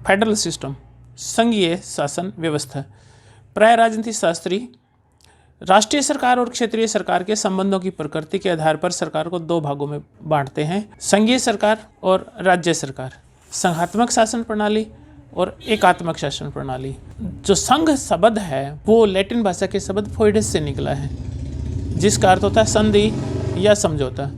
Federal system, संघीय शासन व्यवस्था। प्राय राजनीति शास्त्री राष्ट्रीय सरकार और क्षेत्रीय सरकार के संबंधों की प्रकृति के आधार पर सरकार को दो भागों में बांटते हैं, संघीय सरकार और राज्य सरकार। संघात्मक शासन प्रणाली और एकात्मक शासन प्रणाली। जो संघ शब्द है वो लैटिन भाषा के शब्द फोइडस से निकला है, जिसका अर्थ होता है संधि या समझौता।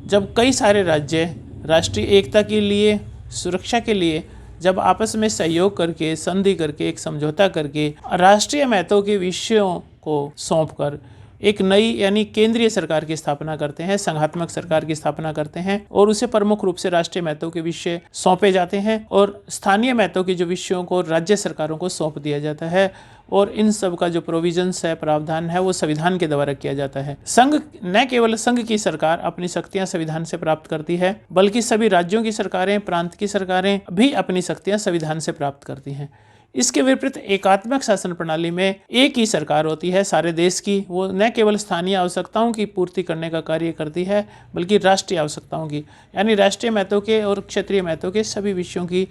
जब कई सारे राज्य राष्ट्रीय एकता के लिए, सुरक्षा के लिए जब आपस में सहयोग करके, संधि करके, एक समझौता करके राष्ट्रीय महत्व के विषयों को सौंपकर एक नई यानी केंद्रीय सरकार की स्थापना करते हैं, संघात्मक सरकार की स्थापना करते हैं, और उसे प्रमुख रूप से राष्ट्रीय महत्व के विषय सौंपे जाते हैं और स्थानीय महत्व के जो विषयों को राज्य सरकारों को सौंप दिया जाता है, और इन सब का जो प्रोविजंस है, प्रावधान है, वो संविधान के द्वारा किया जाता है। संघ न केवल संघ की सरकार अपनी शक्तियां संविधान से प्राप्त करती है, बल्कि सभी राज्यों की सरकारें, प्रांत की सरकारें भी अपनी शक्तियां संविधान से प्राप्त करती हैं। इसके विपरीत एकात्मक शासन प्रणाली में एक ही सरकार होती है सारे देश की। वो न केवल स्थानीय आवश्यकताओं की पूर्ति करने का कार्य करती है, बल्कि राष्ट्रीय आवश्यकताओं की, यानी राष्ट्रीय महत्व के और क्षेत्रीय महत्व के सभी विषयों की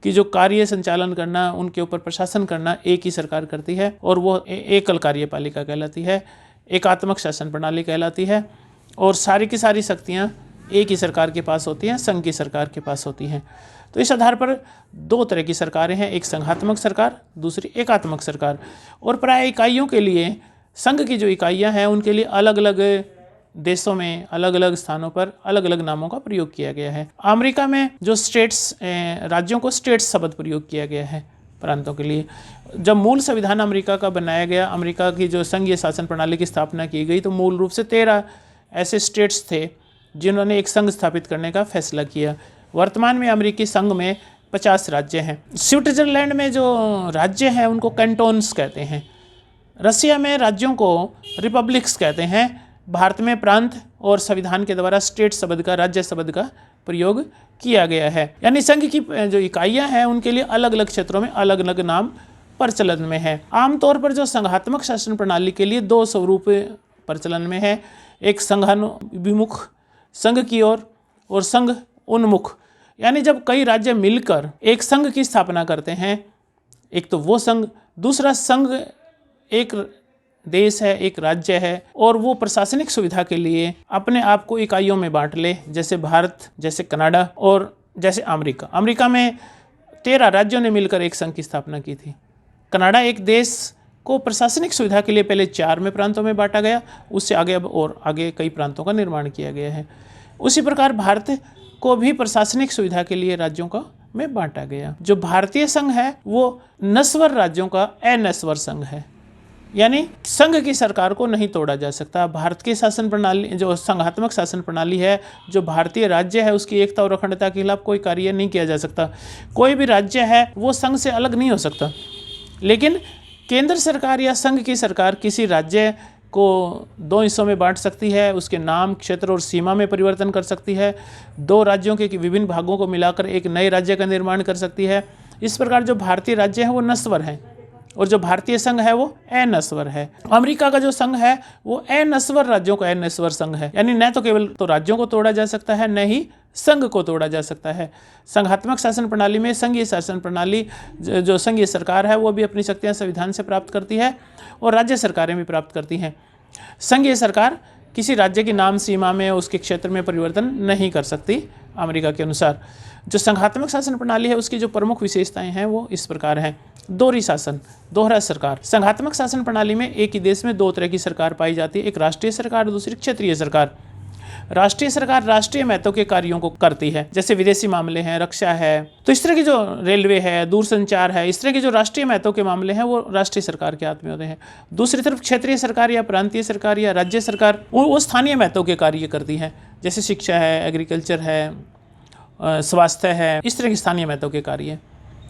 जो कार्य संचालन करना, उनके ऊपर प्रशासन करना एक ही सरकार करती है, और वो एकल कार्यपालिका कहलाती है, एकात्मक शासन प्रणाली कहलाती है। और सारी की सारी शक्तियाँ एक ही सरकार के पास होती हैं, संघ की सरकार के पास होती हैं। तो इस आधार पर दो तरह की सरकारें हैं, एक संघात्मक सरकार, दूसरी एकात्मक सरकार। और प्राय इकाइयों के लिए, संघ की जो इकाइयां हैं उनके लिए अलग अलग देशों में, अलग अलग स्थानों पर अलग अलग नामों का प्रयोग किया गया है। अमेरिका में जो स्टेट्स, राज्यों को स्टेट्स शब्द प्रयोग किया गया है प्रांतों के लिए। जब मूल संविधान अमेरिका का बनाया गया, अमेरिका की जो संघीय शासन प्रणाली की स्थापना की गई, तो मूल रूप से 13 ऐसे स्टेट्स थे जिन्होंने एक संघ स्थापित करने का फैसला किया। वर्तमान में अमेरिकी संघ में 50 राज्य हैं। स्विट्जरलैंड में जो राज्य हैं उनको कैंटोन्स कहते हैं। रसिया में राज्यों को रिपब्लिक्स कहते हैं। भारत में प्रांत और संविधान के द्वारा स्टेट शब्द का, राज्य शब्द का प्रयोग किया गया है। यानी संघ की जो इकाइयां हैं उनके लिए अलग अलग क्षेत्रों में अलग अलग नाम प्रचलन में है। आमतौर पर जो संघात्मक शासन प्रणाली के लिए 2 स्वरूप प्रचलन में है, एक संघानुविमुख, संघ की ओर, और संघ उन्मुख। यानी जब कई राज्य मिलकर एक संघ की स्थापना करते हैं, एक तो वो संघ, दूसरा संघ एक देश है, एक राज्य है, और वो प्रशासनिक सुविधा के लिए अपने आप को इकाइयों में बांट ले, जैसे भारत, जैसे कनाडा और जैसे अमेरिका। अमेरिका में 13 राज्यों ने मिलकर एक संघ की स्थापना की थी। कनाडा एक देश को प्रशासनिक सुविधा के लिए पहले 4 में प्रांतों में बांटा गया, उससे आगे अब और आगे कई प्रांतों का निर्माण किया गया है। उसी प्रकार भारत को भी प्रशासनिक सुविधा के लिए राज्यों का में बांटा गया। जो भारतीय संघ है वो नस्वर राज्यों का अनस्वर संघ है, यानी संघ की सरकार को नहीं तोड़ा जा सकता। भारत की शासन प्रणाली, जो संघात्मक शासन प्रणाली है, जो भारतीय राज्य है, उसकी एकता और अखंडता के खिलाफ कोई कार्य नहीं किया जा सकता। कोई भी राज्य है वो संघ से अलग नहीं हो सकता, लेकिन केंद्र सरकार या संघ की सरकार किसी राज्य को 2 हिस्सों में बांट सकती है, उसके नाम, क्षेत्र और सीमा में परिवर्तन कर सकती है, 2 राज्यों के विभिन्न भागों को मिलाकर एक नए राज्य का निर्माण कर सकती है। इस प्रकार जो भारतीय राज्य हैं वो नस्वर हैं, और जो भारतीय संघ है वो अनस्वर है। अमेरिका का जो संघ है वो अनस्वर राज्यों का अनस्वर संघ है, यानी न तो केवल तो राज्यों को तोड़ा जा सकता है, न ही संघ को तोड़ा जा सकता है। संघात्मक शासन प्रणाली में संघीय शासन प्रणाली, जो संघीय सरकार है वो भी अपनी शक्तियां संविधान से प्राप्त करती है, और राज्य सरकारें भी प्राप्त करती हैं। संघीय सरकार किसी राज्य की नाम, सीमा में, उसके क्षेत्र में परिवर्तन नहीं कर सकती अमेरिका के अनुसार। जो संघात्मक शासन प्रणाली है उसकी जो प्रमुख विशेषताएं हैं वो इस प्रकार हैं। दोहरी शासन, दोहरा सरकार। संघात्मक शासन प्रणाली में एक ही देश में 2 तरह की सरकार पाई जाती है, एक राष्ट्रीय सरकार, दूसरी क्षेत्रीय सरकार। राष्ट्रीय सरकार राष्ट्रीय महत्व के कार्यों को करती है, जैसे विदेशी मामले हैं, रक्षा है, तो इस तरह की जो रेलवे है, दूरसंचार है, इस तरह के जो राष्ट्रीय महत्व के मामले हैं वो राष्ट्रीय सरकार के हाथ में होते हैं। दूसरी तरफ क्षेत्रीय सरकार या प्रांतीय सरकार या राज्य सरकार वो स्थानीय महत्व के कार्य करती है, जैसे शिक्षा है, एग्रीकल्चर है, स्वास्थ्य है, इस तरह के स्थानीय महत्व के कार्य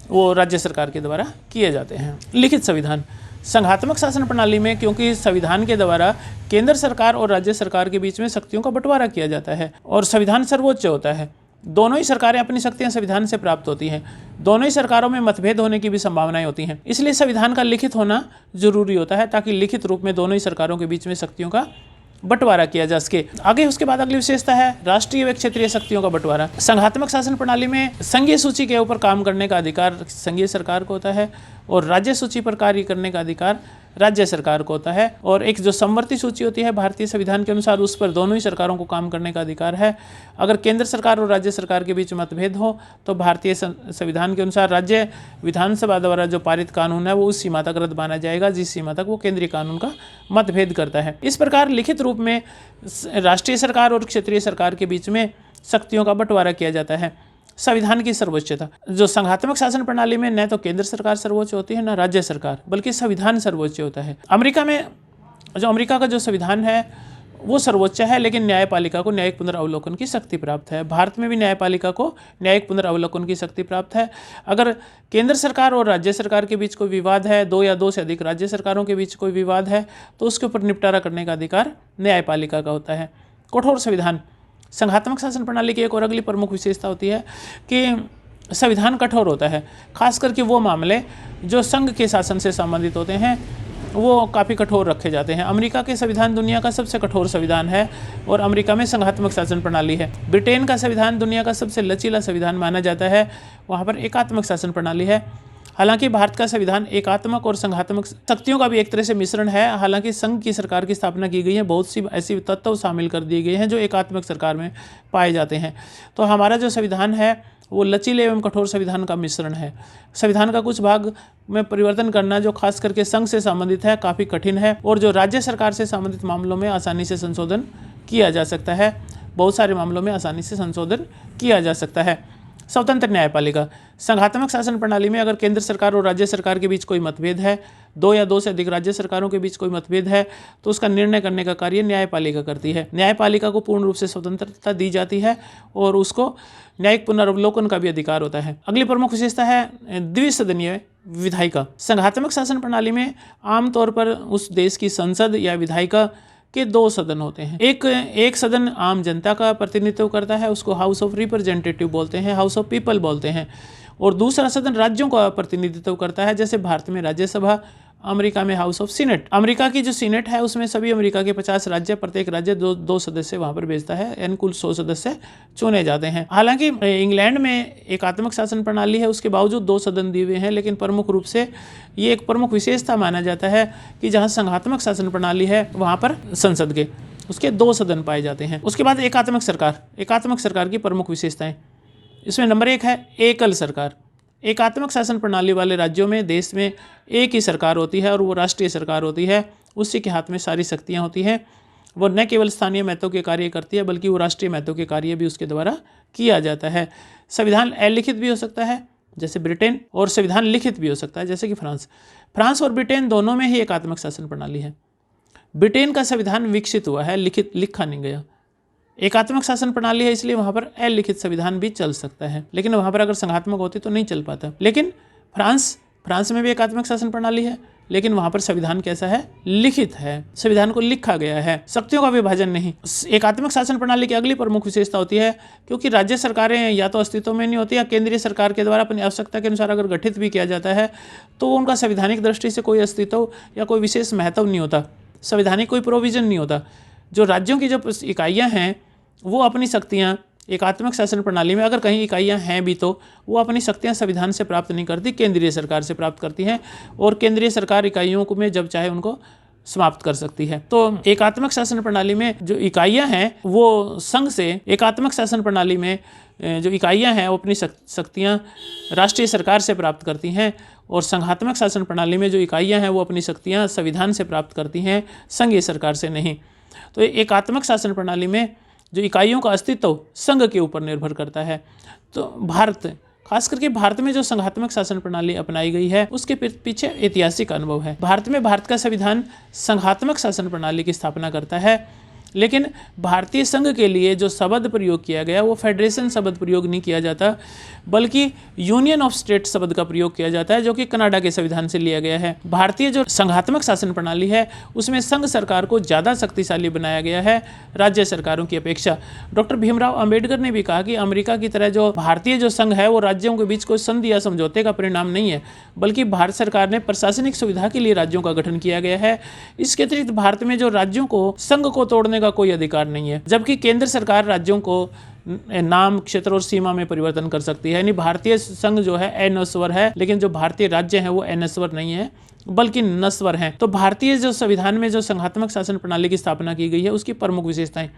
वो राज्य सरकार के द्वारा किए जाते हैं। लिखित संविधान। संघात्मक शासन प्रणाली में क्योंकि संविधान के द्वारा केंद्र सरकार और राज्य सरकार के बीच में शक्तियों का बंटवारा किया जाता है और संविधान सर्वोच्च होता है, दोनों ही सरकारें अपनी शक्तियां संविधान से प्राप्त होती हैं, दोनों ही सरकारों में मतभेद होने की भी संभावनाएं होती हैं, इसलिए संविधान का लिखित होना जरूरी होता है ताकि लिखित रूप में दोनों ही सरकारों के बीच में शक्तियों का बंटवारा किया जा सके। आगे उसके बाद अगली विशेषता है राष्ट्रीय व क्षेत्रीय शक्तियों का बंटवारा। संघात्मक शासन प्रणाली में संघीय सूची के ऊपर काम करने का अधिकार संघीय सरकार को होता है और राज्य सूची पर कार्य करने का अधिकार राज्य सरकार को होता है। और एक जो समवर्ती सूची होती है भारतीय संविधान के अनुसार, उस पर दोनों ही सरकारों को काम करने का अधिकार है। अगर केंद्र सरकार और राज्य सरकार के बीच मतभेद हो तो भारतीय संविधान के अनुसार राज्य विधानसभा द्वारा जो पारित कानून है वो उस सीमा तक रद्द माना जाएगा जिस सीमा तक वो केंद्रीय कानून का मतभेद करता है। इस प्रकार लिखित रूप में राष्ट्रीय सरकार और क्षेत्रीय सरकार के बीच में शक्तियों का बंटवारा किया जाता है। संविधान की सर्वोच्चता, जो संघात्मक शासन प्रणाली में न तो केंद्र सरकार सर्वोच्च होती है न राज्य सरकार, बल्कि संविधान सर्वोच्च होता है। अमेरिका का जो संविधान है वो सर्वोच्च है, लेकिन न्यायपालिका को न्यायिक पुनर्अवलोकन की शक्ति प्राप्त है। भारत में भी न्यायपालिका को न्यायिक पुनर्अवलोकन की शक्ति प्राप्त है। अगर केंद्र सरकार और राज्य सरकार के बीच कोई विवाद है, दो या दो से अधिक राज्य सरकारों के बीच कोई विवाद है, तो उसके ऊपर निपटारा करने का अधिकार न्यायपालिका का होता है। कठोर संविधान, संघात्मक शासन प्रणाली की एक और अगली प्रमुख विशेषता होती है कि संविधान कठोर होता है। खास करके वो मामले जो संघ के शासन से संबंधित होते हैं वो काफ़ी कठोर रखे जाते हैं। अमेरिका के संविधान दुनिया का सबसे कठोर संविधान है और अमेरिका में संघात्मक शासन प्रणाली है। ब्रिटेन का संविधान दुनिया का सबसे लचीला संविधान माना जाता है, वहाँ पर एकात्मक शासन प्रणाली है। हालांकि भारत का संविधान एकात्मक और संघात्मक शक्तियों का भी एक तरह से मिश्रण है। हालांकि संघ की सरकार की स्थापना की गई है, बहुत सी ऐसी तत्व शामिल कर दिए गए हैं जो एकात्मक सरकार में पाए जाते हैं। तो हमारा जो संविधान है वो लचीले एवं कठोर संविधान का मिश्रण है। संविधान का कुछ भाग में परिवर्तन करना जो खास करके संघ से संबंधित है काफ़ी कठिन है, और जो राज्य सरकार से संबंधित मामलों में आसानी से संशोधन किया जा सकता है। बहुत सारे मामलों में आसानी से संशोधन किया जा सकता है। स्वतंत्र न्यायपालिका, संघात्मक शासन प्रणाली में अगर केंद्र सरकार और राज्य सरकार के बीच कोई मतभेद है, दो या दो से अधिक राज्य सरकारों के बीच कोई मतभेद है, तो उसका निर्णय करने का कार्य न्यायपालिका करती है। न्यायपालिका को पूर्ण रूप से स्वतंत्रता दी जाती है और उसको न्यायिक पुनर्अवलोकन का भी अधिकार होता है। अगली प्रमुख विशेषता है द्विसदनीय विधायिका। संघात्मक शासन प्रणाली में आमतौर पर उस देश की संसद या विधायिका के दो सदन होते हैं। एक सदन आम जनता का प्रतिनिधित्व करता है, उसको हाउस ऑफ रिप्रेजेंटेटिव बोलते हैं, हाउस ऑफ पीपल बोलते हैं, और दूसरा सदन राज्यों का प्रतिनिधित्व करता है, जैसे भारत में राज्यसभा, अमेरिका में हाउस ऑफ सीनेट। अमेरिका की जो सीनेट है उसमें सभी अमेरिका के 50 राज्य, प्रत्येक राज्य दो सदस्य वहां पर भेजता है, यानी कुल 100 सदस्य चुने जाते हैं। हालांकि इंग्लैंड में एकात्मक शासन प्रणाली है, उसके बावजूद 2 सदन दिए हुए हैं, लेकिन प्रमुख रूप से ये एक प्रमुख विशेषता माना जाता है कि जहाँ संघात्मक शासन प्रणाली है वहाँ पर संसद के उसके 2 सदन पाए जाते हैं। उसके बाद एकात्मक सरकार की प्रमुख विशेषताएं, इसमें नंबर 1 है एकल सरकार। एकात्मक शासन प्रणाली वाले राज्यों में देश में एक ही सरकार होती है और वो राष्ट्रीय सरकार होती है, उसी के हाथ में सारी शक्तियाँ होती हैं। वो न केवल स्थानीय महत्व के कार्य करती है बल्कि वो राष्ट्रीय महत्व के कार्य भी उसके द्वारा किया जाता है। संविधान अलिखित भी हो सकता है जैसे ब्रिटेन, और संविधान लिखित भी हो सकता है जैसे कि फ्रांस और ब्रिटेन दोनों में ही एकात्मक शासन प्रणाली है। ब्रिटेन का संविधान विकसित हुआ है, लिखा नहीं गया। एकात्मक शासन प्रणाली है इसलिए वहाँ पर अलिखित संविधान भी चल सकता है, लेकिन वहाँ पर अगर संघात्मक होती तो नहीं चल पाता। लेकिन फ्रांस में भी एकात्मक शासन प्रणाली है, लेकिन वहाँ पर संविधान कैसा है, लिखित है, संविधान को लिखा गया है, शक्तियों का विभाजन नहीं। एकात्मक शासन प्रणाली की अगली प्रमुख विशेषता होती है क्योंकि राज्य सरकारें या तो अस्तित्व में नहीं होती या केंद्रीय सरकार के द्वारा अपनी आवश्यकता के अनुसार अगर गठित भी किया जाता है तो उनका संवैधानिक दृष्टि से कोई अस्तित्व या कोई विशेष महत्व नहीं होता, संवैधानिक कोई प्रोविजन नहीं होता। जो राज्यों की जो इकाइयाँ हैं वो अपनी शक्तियाँ एकात्मक शासन प्रणाली में अगर कहीं इकाइयाँ हैं भी तो वो अपनी शक्तियाँ संविधान से प्राप्त नहीं करती, केंद्रीय सरकार से प्राप्त करती हैं, और केंद्रीय सरकार इकाइयों को में जब चाहे उनको समाप्त कर सकती है। तो एकात्मक शासन प्रणाली में जो इकाइयाँ हैं वो संघ से, एकात्मक शासन प्रणाली में जो इकाइयाँ हैं वो अपनी शक्तियाँ राष्ट्रीय सरकार से प्राप्त करती हैं, और संघात्मक शासन प्रणाली में जो इकाइयाँ हैं वो अपनी शक्तियाँ संविधान से प्राप्त करती हैं, संघीय सरकार से नहीं। तो एकात्मक शासन प्रणाली में जो इकाइयों का अस्तित्व संघ के ऊपर निर्भर करता है। तो खास करके भारत में जो संघात्मक शासन प्रणाली अपनाई गई है उसके पीछे ऐतिहासिक अनुभव है। भारत का संविधान संघात्मक शासन प्रणाली की स्थापना करता है, लेकिन भारतीय संघ के लिए जो शब्द प्रयोग किया गया वो फेडरेशन शब्द प्रयोग नहीं किया जाता, बल्कि यूनियन ऑफ स्टेट शब्द का प्रयोग किया जाता है, जो कि कनाडा के संविधान से लिया गया है। भारतीय जो संघात्मक शासन प्रणाली है उसमें संघ सरकार को ज़्यादा शक्तिशाली बनाया गया है राज्य सरकारों की अपेक्षा। डॉक्टर भीमराव अंबेडकर ने भी कहा कि अमेरिका की तरह जो भारतीय जो संघ है वो राज्यों के बीच कोई संधि या समझौते का परिणाम नहीं है, बल्कि भारत सरकार ने प्रशासनिक सुविधा के लिए राज्यों का गठन किया गया है। इसके अतिरिक्त भारत में जो राज्यों को संघ को तोड़ने सोचने का कोई अधिकार नहीं है। जबकि केंद्र सरकार राज्यों को नाम, क्षेत्र और सीमा में परिवर्तन कर सकती है। यानी भारतीय संघ जो है अनस्वर है, लेकिन जो भारतीय राज्य हैं वो अनस्वर नहीं है बल्कि नस्वर हैं। तो भारतीय जो संविधान में जो संघात्मक शासन प्रणाली की स्थापना की गई है उसकी प्रमुख विशेषताएं।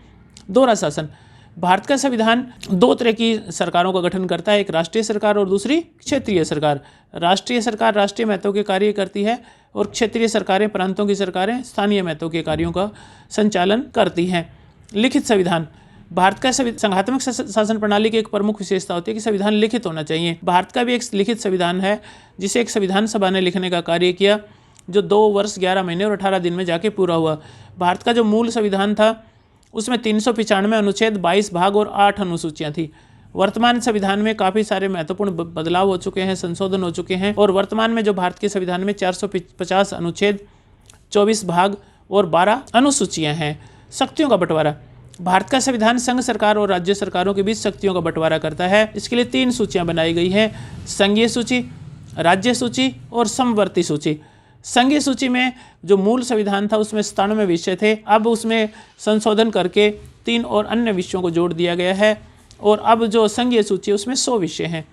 दोहरा शासन। भारत का संविधान दो तरह की सरकारों का गठन करता है, एक राष्ट्रीय सरकार और दूसरी क्षेत्रीय सरकार। राष्ट्रीय सरकार राष्ट्रीय महत्व के कार्य करती है और क्षेत्रीय सरकारें, प्रांतों की सरकारें स्थानीय महत्व के कार्यों का संचालन करती हैं। लिखित संविधान। भारत का संघात्मक शासन प्रणाली की एक प्रमुख विशेषता होती है कि संविधान लिखित होना चाहिए। भारत का भी एक लिखित संविधान है जिसे एक संविधान सभा ने लिखने का कार्य किया, जो 2 वर्ष 11 महीने और 18 दिन में जाके पूरा हुआ। भारत का जो मूल संविधान था उसमें 395 अनुच्छेद, 22 भाग और 8 अनुसूचियां थी। वर्तमान संविधान में काफ़ी सारे महत्वपूर्ण बदलाव हो चुके हैं, संशोधन हो चुके हैं और वर्तमान में जो भारत के संविधान में 450 अनुच्छेद, 24 भाग और 12 अनुसूचियां हैं। शक्तियों का बंटवारा। भारत का संविधान संघ सरकार और राज्य सरकारों के बीच शक्तियों का बंटवारा करता है। इसके लिए 3 सूचियां बनाई गई हैं, संघीय सूची, राज्य सूची और समवर्ती सूची। संघीय सूची में जो मूल संविधान था उसमें 97 विषय थे, अब उसमें संशोधन करके 3 और अन्य विषयों को जोड़ दिया गया है और अब जो संघीय सूची है उसमें 100 विषय हैं।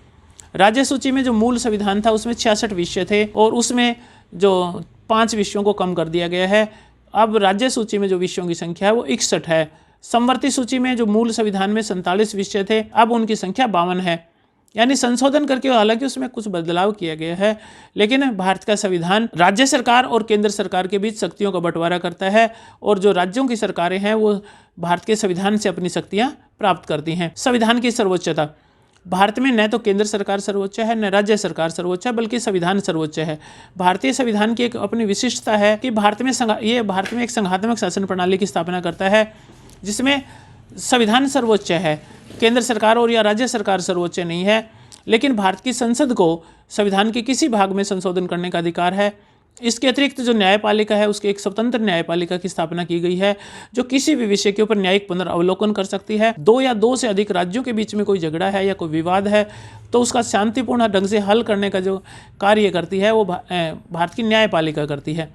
राज्य सूची में जो मूल संविधान था उसमें 66 विषय थे और उसमें जो 5 विषयों को कम कर दिया गया है। अब राज्य सूची में जो विषयों की संख्या है वो 61 है। समवर्ती सूची में जो मूल संविधान में 47 विषय थे, अब उनकी संख्या 52 है। यानी संशोधन करके, हालांकि उसमें कुछ बदलाव किया गया है, लेकिन भारत का संविधान राज्य सरकार और केंद्र सरकार के बीच शक्तियों का बंटवारा करता है और जो राज्यों की सरकारें हैं वो भारत के संविधान से अपनी शक्तियां प्राप्त करती हैं। संविधान की सर्वोच्चता। भारत में न तो केंद्र सरकार सर्वोच्च है न राज्य सरकार सर्वोच्च है, बल्कि संविधान सर्वोच्च है। भारतीय संविधान की एक अपनी विशिष्टता है कि भारत में एक संघात्मक शासन प्रणाली की स्थापना करता है जिसमें संविधान सर्वोच्च है, केंद्र सरकार और या राज्य सरकार सर्वोच्च नहीं है। लेकिन भारत की संसद को संविधान के किसी भाग में संशोधन करने का अधिकार है। इसके अतिरिक्त जो न्यायपालिका है उसके एक स्वतंत्र न्यायपालिका की स्थापना की गई है जो किसी भी विषय के ऊपर न्यायिक पुनर्वलोकन कर सकती है। 2 या 2 से अधिक राज्यों के बीच में कोई झगड़ा है या कोई विवाद है तो उसका शांतिपूर्ण ढंग से हल करने का जो कार्य करती है वो भारत की न्यायपालिका करती है,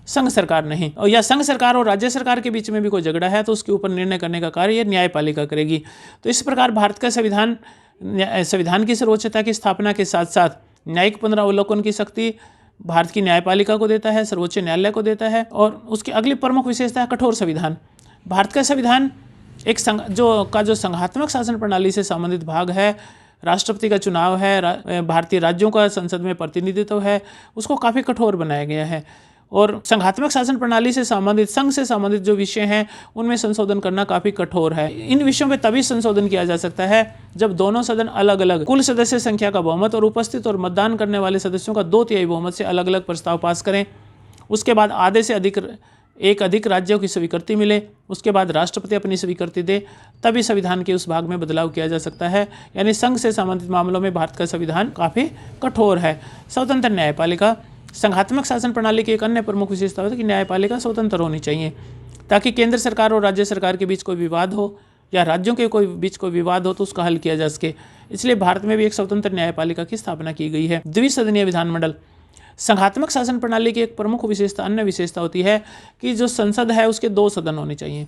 संघ सरकार नहीं। और या संघ सरकार और राज्य सरकार के बीच में भी कोई झगड़ा है तो उसके ऊपर निर्णय करने का कार्य न्यायपालिका करेगी। तो इस प्रकार भारत का संविधान की सर्वोच्चता की स्थापना के साथ साथ न्यायिक पुनरावलोकन की शक्ति भारत की न्यायपालिका को देता है, सर्वोच्च न्यायालय को देता है। और उसकी अगली प्रमुख विशेषता है कठोर संविधान। भारत का संविधान एक जो संघात्मक शासन प्रणाली से संबंधित भाग है, राष्ट्रपति का चुनाव है, भारतीय राज्यों का संसद में प्रतिनिधित्व है, उसको काफ़ी कठोर बनाया गया है। और संघात्मक शासन प्रणाली से संबंधित, संघ से संबंधित जो विषय हैं उनमें संशोधन करना काफ़ी कठोर है। इन विषयों में तभी संशोधन किया जा सकता है जब दोनों सदन अलग अलग कुल सदस्य संख्या का बहुमत और उपस्थित और मतदान करने वाले सदस्यों का 2/3 बहुमत से अलग अलग प्रस्ताव पास करें। उसके बाद आधे से अधिक राज्यों की स्वीकृति मिले, उसके बाद राष्ट्रपति अपनी स्वीकृति दे, तभी संविधान के उस भाग में बदलाव किया जा सकता है। यानी संघ से संबंधित मामलों में भारत का संविधान काफ़ी कठोर है। स्वतंत्र न्यायपालिका। संघात्मक शासन प्रणाली की एक अन्य प्रमुख विशेषता है कि न्यायपालिका स्वतंत्र होनी चाहिए ताकि केंद्र सरकार और राज्य सरकार के बीच कोई विवाद हो या राज्यों के बीच कोई विवाद हो तो उसका हल किया जा सके। इसलिए भारत में भी एक स्वतंत्र न्यायपालिका की स्थापना की गई है। द्विसदनीय विधानमंडल। संघात्मक शासन प्रणाली की एक प्रमुख अन्य विशेषता होती है कि जो संसद है उसके 2 सदन होने चाहिए।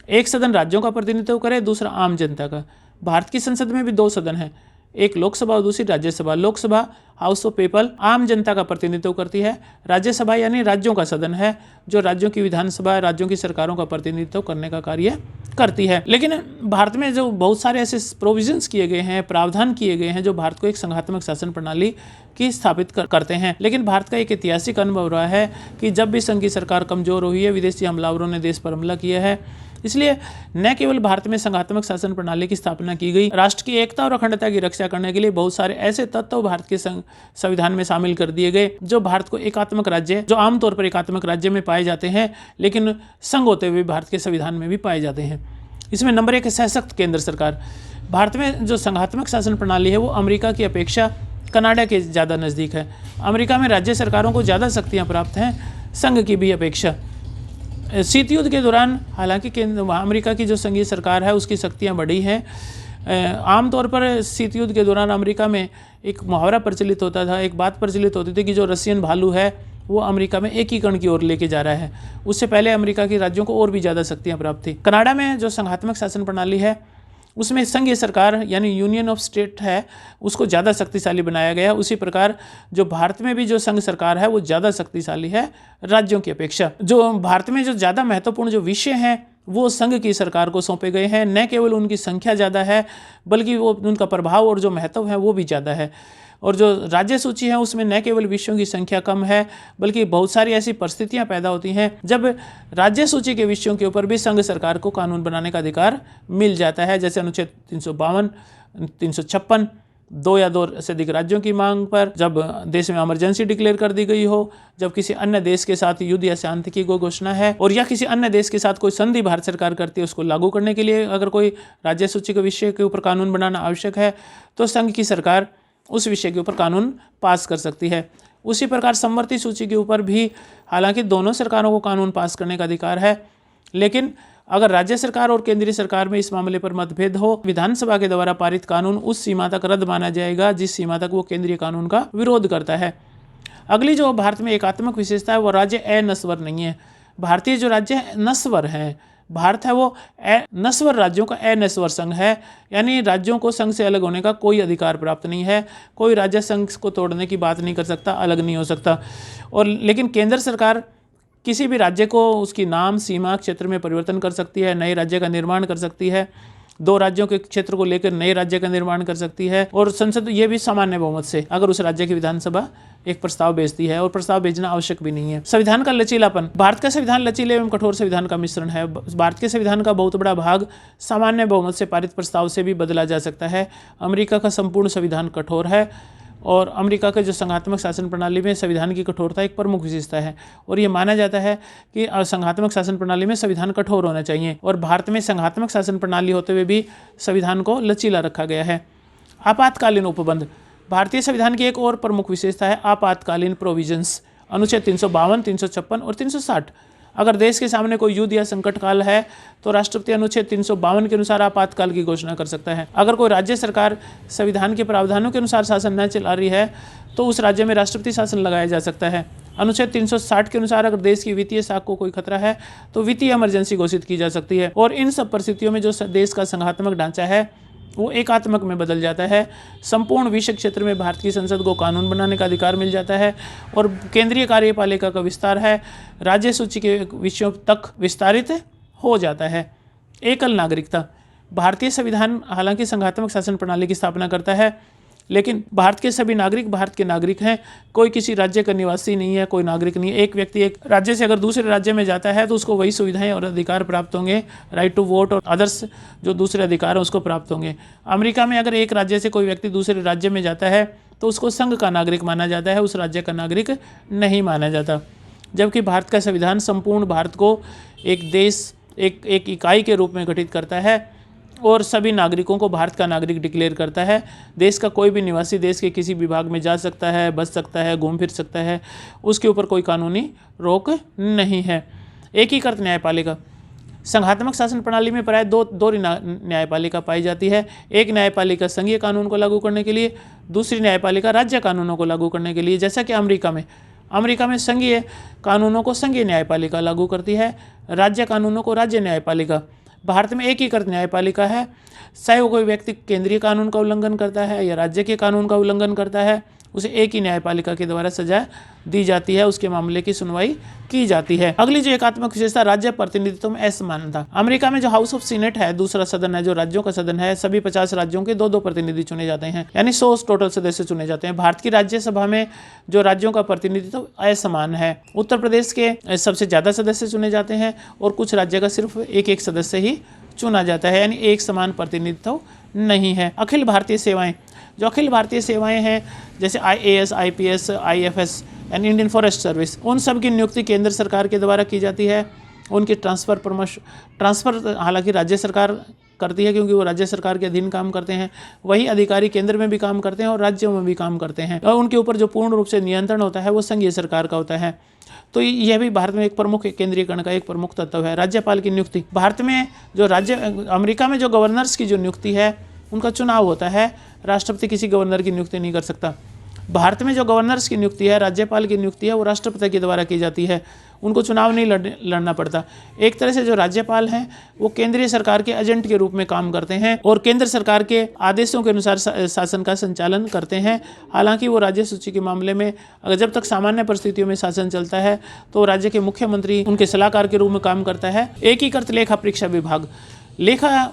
एक सदन राज्यों का प्रतिनिधित्व करे, दूसरा आम जनता का। भारत की संसद में भी 2 सदन हैं, एक लोकसभा और दूसरी Rajya Sabha. Lok Sabha house of people आम जनता का प्रतिनिधित्व करती है। राज्यसभा यानी राज्यों का सदन है जो राज्यों की विधानसभा, राज्यों की सरकारों का प्रतिनिधित्व करने का कार्य करती है। लेकिन भारत में जो बहुत सारे ऐसे प्रोविजंस किए गए हैं, प्रावधान किए गए हैं जो भारत को एक संघात्मक शासन प्रणाली की स्थापित करते हैं। लेकिन भारत का एक ऐतिहासिक अनुभव रहा है कि जब भी संघ की सरकार कमजोर हुई है, विदेशी हमलावरों ने देश पर हमला किया है। इसलिए न केवल भारत में संघात्मक शासन प्रणाली की स्थापना की गई, राष्ट्र की एकता और अखंडता की रक्षा करने के लिए बहुत सारे ऐसे तत्व भारत के संविधान में शामिल कर दिए गए जो भारत को एकात्मक राज्य, जो आमतौर पर एकात्मक राज्य में पाए जाते हैं लेकिन संघ होते हुए भारत के संविधान में भी पाए जाते हैं। इसमें नंबर 1 है सशक्त केंद्र सरकार। भारत में जो संघात्मक शासन प्रणाली है वो अमेरिका की अपेक्षा कनाडा के ज़्यादा नज़दीक है। अमेरिका में राज्य सरकारों को ज़्यादा शक्तियाँ प्राप्त हैं संघ की भी अपेक्षा। शीत युद्ध के दौरान हालांकि अमेरिका की जो संघीय सरकार है उसकी शक्तियाँ बढ़ी हैं। आमतौर पर शीत युद्ध के दौरान अमेरिका में एक मुहावरा प्रचलित होता था, एक बात प्रचलित होती थी कि जो रशियन भालू है वो अमेरिका में एकीकरण की ओर लेके जा रहा है। उससे पहले अमेरिका के राज्यों को और भी ज़्यादा शक्तियाँ प्राप्त थी। कनाडा में जो संघात्मक शासन प्रणाली है उसमें संघीय सरकार यानी यूनियन ऑफ स्टेट है उसको ज़्यादा शक्तिशाली बनाया गया। उसी प्रकार जो भारत में भी जो संघ सरकार है वो ज़्यादा शक्तिशाली है राज्यों की अपेक्षा। जो भारत में जो ज़्यादा महत्वपूर्ण जो विषय हैं वो संघ की सरकार को सौंपे गए हैं। न केवल उनकी संख्या ज़्यादा है बल्कि वो उनका प्रभाव और जो महत्व है वो भी ज़्यादा है। और जो राज्य सूची है उसमें न केवल विषयों की संख्या कम है बल्कि बहुत सारी ऐसी परिस्थितियां पैदा होती हैं जब राज्य सूची के विषयों के ऊपर भी संघ सरकार को कानून बनाने का अधिकार मिल जाता है। जैसे अनुच्छेद 352, 356, 2 या 2 से अधिक राज्यों की मांग पर, जब देश में इमरजेंसी डिक्लेयर कर दी गई हो, जब किसी अन्य देश के साथ युद्ध या शांति की कोई घोषणा है, और या किसी अन्य देश के साथ कोई संधि भारत सरकार करती है उसको लागू करने के लिए अगर कोई राज्य सूची के विषय के ऊपर कानून बनाना आवश्यक है तो संघ की सरकार उस विषय के ऊपर कानून पास कर सकती है। उसी प्रकार समवर्ती सूची के ऊपर भी हालांकि दोनों सरकारों को कानून पास करने का अधिकार है, लेकिन अगर राज्य सरकार और केंद्रीय सरकार में इस मामले पर मतभेद हो, विधानसभा के द्वारा पारित कानून उस सीमा तक रद्द माना जाएगा जिस सीमा तक वो केंद्रीय कानून का विरोध करता है। अगली जो भारत में एकात्मक विशेषता है वो राज्य अनस्वर नहीं है। भारतीय जो राज्य नस्वर हैं, भारत है वो नस्वर राज्यों का अनस्वर संघ है, यानी राज्यों को संघ से अलग होने का कोई अधिकार प्राप्त नहीं है। कोई राज्य संघ को तोड़ने की बात नहीं कर सकता, अलग नहीं हो सकता। और लेकिन केंद्र सरकार किसी भी राज्य को उसकी नाम, सीमा, क्षेत्र में परिवर्तन कर सकती है, नए राज्य का निर्माण कर सकती है, 2 राज्यों के क्षेत्र को लेकर नए राज्य का निर्माण कर सकती है। और संसद ये भी सामान्य बहुमत से अगर उस राज्य की विधानसभा एक प्रस्ताव भेजती है, और प्रस्ताव भेजना आवश्यक भी नहीं है। संविधान का लचीलापन, भारत का संविधान लचीले एवं कठोर संविधान का मिश्रण है। भारत के संविधान का बहुत बड़ा भाग सामान्य बहुमत से पारित प्रस्ताव से भी बदला जा सकता है। अमेरिका का संपूर्ण संविधान कठोर है और अमेरिका के जो संघात्मक शासन प्रणाली में संविधान की कठोरता एक प्रमुख विशेषता है, और ये माना जाता है कि संघात्मक शासन प्रणाली में संविधान कठोर होना चाहिए। और भारत में संघात्मक शासन प्रणाली होते हुए भी संविधान को लचीला रखा गया है। आपातकालीन उपबंध, भारतीय संविधान की एक और प्रमुख विशेषता है आपातकालीन प्रोविजंस। अनुच्छेद 352, 356 और 360। अगर देश के सामने कोई युद्ध या संकट काल है तो राष्ट्रपति अनुच्छेद 352 के अनुसार आपातकाल की घोषणा कर सकता है। अगर कोई राज्य सरकार संविधान के प्रावधानों के अनुसार शासन न चला रही है तो उस राज्य में राष्ट्रपति शासन लगाया जा सकता है। अनुच्छेद 360 के अनुसार अगर देश की वित्तीय साख को कोई खतरा है तो वित्तीय इमरजेंसी घोषित की जा सकती है। और इन सब परिस्थितियों में जो देश का संघात्मक ढांचा है वो एकात्मक में बदल जाता है। संपूर्ण विषय क्षेत्र में भारत की संसद को कानून बनाने का अधिकार मिल जाता है और केंद्रीय कार्यपालिका का विस्तार है राज्य सूची के विषयों तक विस्तारित हो जाता है। एकल नागरिकता, भारतीय संविधान हालांकि संघात्मक शासन प्रणाली की स्थापना करता है, लेकिन भारत के सभी नागरिक भारत के नागरिक हैं। कोई किसी राज्य का निवासी नहीं है, कोई नागरिक नहीं है। एक व्यक्ति एक राज्य से अगर दूसरे राज्य में जाता है तो उसको वही सुविधाएं और अधिकार प्राप्त होंगे, राइट टू वोट और अदर्स जो दूसरे अधिकार हैं उसको प्राप्त होंगे। अमेरिका में अगर एक राज्य से कोई व्यक्ति दूसरे राज्य में जाता है तो उसको संघ का नागरिक माना जाता है, उस राज्य का नागरिक नहीं माना जाता। जबकि भारत का संविधान संपूर्ण भारत को एक देश, एक इकाई के रूप में गठित करता है और सभी नागरिकों को भारत का नागरिक डिक्लेयर करता है। देश का कोई भी निवासी देश के किसी विभाग में जा सकता है, बस सकता है, घूम फिर सकता है, उसके ऊपर कोई कानूनी रोक नहीं है। एकीकृत न्यायपालिका, संघात्मक शासन प्रणाली में प्राय दो न्यायपालिका पाई जाती है। एक न्यायपालिका संघीय कानून को लागू करने के लिए, दूसरी न्यायपालिका राज्य कानूनों को लागू करने के लिए। जैसा कि अमेरिका में संघीय कानूनों को संघीय न्यायपालिका लागू करती है, राज्य कानूनों को राज्य न्यायपालिका। भारत में एकीकृत न्यायपालिका है, चाहे वो कोई व्यक्ति केंद्रीय कानून का उल्लंघन करता है या राज्य के कानून का उल्लंघन करता है, उसे एक ही न्यायपालिका के द्वारा सजा दी जाती है, उसके मामले की सुनवाई की जाती है। अगली जो एकात्मक विशेषता राज्य प्रतिनिधित्व में असमानता। अमेरिका में जो हाउस ऑफ सीनेट है, दूसरा सदन है जो राज्यों का सदन है, सभी 50 राज्यों के 2-2 प्रतिनिधि चुने जाते हैं, यानी 100 टोटल सदस्य चुने जाते हैं। भारत की राज्यसभा में जो राज्यों का प्रतिनिधित्व असमान है। उत्तर प्रदेश के सबसे ज़्यादा सदस्य चुने जाते हैं और कुछ राज्य का सिर्फ एक यानी ही चुना जाता है, यानी एक समान प्रतिनिधित्व नहीं है। अखिल भारतीय सेवाएं, जो अखिल भारतीय सेवाएं हैं जैसे IAS, IPS, IFS यानी इंडियन फॉरेस्ट सर्विस, उन सब की नियुक्ति केंद्र सरकार के द्वारा की जाती है। उनकी ट्रांसफ़र हालांकि राज्य सरकार करती है क्योंकि वो राज्य सरकार के अधीन काम करते हैं। वही अधिकारी केंद्र में भी काम करते हैं और राज्यों में भी काम करते हैं, और उनके ऊपर जो पूर्ण रूप से नियंत्रण होता है वो संघीय सरकार का होता है। तो यह भी भारत में एक प्रमुख केंद्रीकरण का एक प्रमुख तत्व है। राज्यपाल की नियुक्ति, भारत में जो अमेरिका में जो गवर्नर्स की जो नियुक्ति है उनका चुनाव होता है, राष्ट्रपति किसी गवर्नर की नियुक्ति नहीं कर सकता। भारत में जो गवर्नर्स की नियुक्ति है, राज्यपाल की नियुक्ति है, वो राष्ट्रपति के द्वारा की जाती है। उनको चुनाव नहीं लड़ना पड़ता। एक तरह से जो राज्यपाल हैं वो केंद्रीय सरकार के एजेंट के रूप में काम करते हैं और केंद्र सरकार के आदेशों के अनुसार शासन का संचालन करते हैं। हालांकि वो राज्य सूची के मामले में अगर जब तक सामान्य परिस्थितियों में शासन चलता है तो राज्य के मुख्यमंत्री उनके सलाहकार के रूप में काम करता है। एकीकृत लेखा परीक्षा विभाग लेखा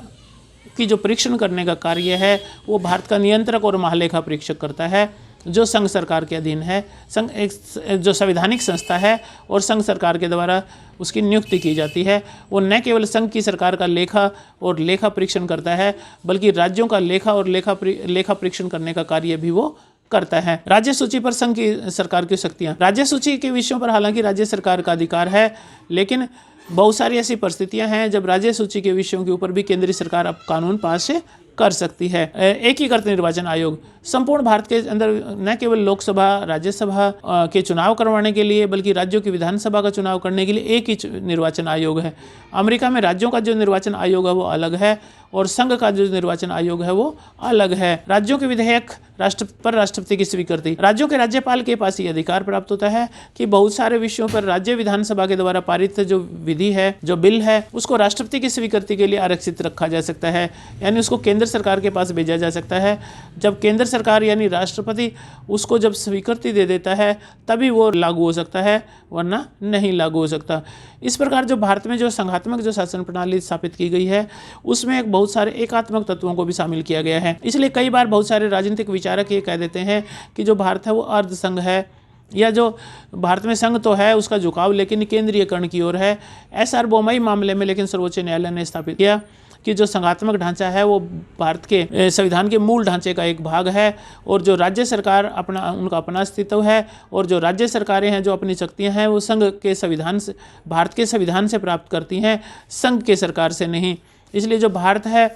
की जो परीक्षण करने का कार्य है वो भारत का नियंत्रक और महालेखा परीक्षक करता है, जो संघ सरकार के अधीन है। संघ एक जो संवैधानिक संस्था है और संघ सरकार के द्वारा उसकी नियुक्ति की जाती है। वो न केवल संघ की सरकार का लेखा और लेखा परीक्षण करता है बल्कि राज्यों का लेखा और लेखा परीक्षण करने का कार्य भी वो करता है। राज्य सूची पर संघ की सरकार की शक्तियाँ, राज्य सूची के विषयों पर हालांकि राज्य सरकार का अधिकार है, लेकिन बहुत सारी ऐसी परिस्थितियां हैं जब राज्य सूची के विषयों के ऊपर भी केंद्रीय सरकार अब कानून पास कर सकती है। एकीकृत निर्वाचन आयोग संपूर्ण भारत के अंदर न केवल लोकसभा राज्यसभा के चुनाव करवाने के लिए बल्कि राज्यों की विधानसभा का चुनाव करने के लिए एक ही निर्वाचन आयोग है। अमेरिका में राज्यों का जो निर्वाचन आयोग है वो अलग है और संघ का जो निर्वाचन आयोग है वो अलग है। राज्यों के विधेयक राष्ट्रपति की स्वीकृति, राज्यों के राज्यपाल के पास ये अधिकार प्राप्त होता है कि बहुत सारे विषयों पर राज्य विधानसभा के द्वारा पारित जो विधि है, जो बिल है, उसको राष्ट्रपति की स्वीकृति के लिए आरक्षित रखा जा सकता है, यानी उसको केंद्र सरकार के पास भेजा जा सकता है। जब केंद्र सरकार यानी राष्ट्रपति उसको जब स्वीकृति दे देता है तभी वो लागू हो सकता है, वरना नहीं लागू हो सकता। इस प्रकार जो भारत में जो संघात्मक जो शासन प्रणाली स्थापित की गई है उसमें एक बहुत सारे एकात्मक तत्वों को भी शामिल किया गया है। इसलिए कई बार बहुत सारे राजनीतिक विचारक ये कह देते हैं कि जो भारत है वो अर्ध संघ है, या जो भारत में संघ तो है उसका झुकाव लेकिन केंद्रीयकरण की ओर है। सार्वभौमिक मामले में लेकिन सर्वोच्च न्यायालय ने स्थापित किया कि जो संघात्मक ढांचा है वो भारत के संविधान के मूल ढांचे का एक भाग है और जो राज्य सरकार उनका अपना अस्तित्व है और जो राज्य सरकारें हैं जो अपनी शक्तियां हैं वो संघ के संविधान से, भारत के संविधान से प्राप्त करती हैं, संघ के सरकार से नहीं। इसलिए जो भारत है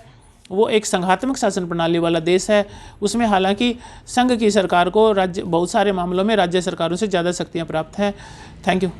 वो एक संघात्मक शासन प्रणाली वाला देश है। उसमें हालांकि संघ की सरकार को बहुत सारे मामलों में राज्य सरकारों से ज़्यादा शक्तियाँ प्राप्त हैं। Thank you.